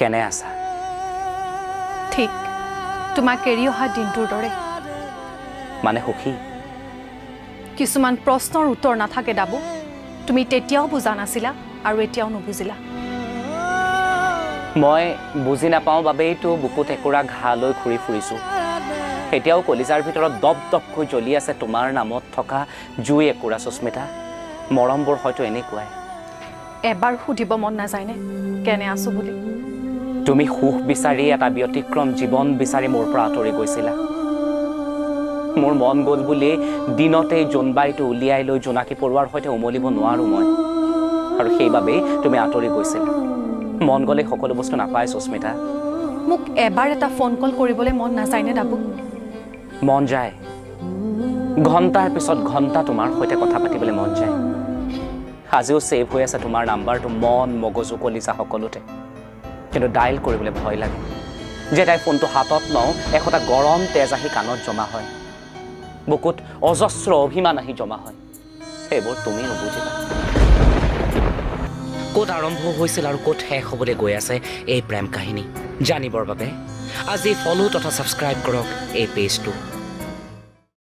কেনে আছা ঠিক তোমাক এৰি অহা দিনটোৰ দৰে মানে সুখী কিছুমান প্ৰশ্নৰ উত্তৰ নাথাকে দাবু তুমি তেতিয়াও বুজা নাছিলা আৰু এতিয়াও নুবুজিলা মই বুজি নাপাওঁ বাবেইতো বুকুত একুৰা ঘাঁ লৈ ঘূৰি ফুৰিছোঁ এতিয়াও কলিজাৰ ভিতৰত দপ দপকৈ জ্বলি আছে তোমাৰ নামত থকা জুই একুৰা সুস্মিতা মৰমবোৰ হয়তো এনেকুৱাই এবাৰ সুধিব মন নাযায়নে কেনে আছো বুলি তুমি সুখ বিচাৰি এটা ব্যতিক্ৰম জীৱন বিচাৰি মোৰ পৰা আঁতৰি গৈছিলা মোৰ মন গ'ল বুলি দিনতেই জোনবাইটো উলিয়াই লৈ জোনাকী পৰুৱাৰ সৈতে উমলিব নোৱাৰোঁ মই আৰু সেইবাবেই তুমি আঁতৰি গৈছিলা মন গ'লে সকলো বস্তু নাপায় সুস্মিতা মোক এবাৰ এটা ফোন কল কৰিবলৈ মন নাযায়নে দাবু মন যায় ঘণ্টাৰ পিছত ঘণ্টা তোমাৰ সৈতে কথা পাতিবলৈ মন যায় আজিও ছেভ হৈ আছে তোমাৰ নাম্বাৰটো মন মগজু কলিজা সকলোতে কিন্তু ডাইল কৰিবলৈ ভয় লাগে যে তাই ফোনটো হাতত লওঁ একোটা গৰম তেজ আহি কাণত জমা হয় বুকুত অজস্ৰ অভিমান আহি জমা হয় সেইবোৰ তুমি নুবুজিবা ক'ত আৰম্ভ হৈছিল আৰু ক'ত শেষ হ'বলৈ গৈ আছে এই প্ৰেম কাহিনী জানিবৰ বাবে আজি ফ'ল' তথা ছাবস্ক্ৰাইব কৰক এই পেজটো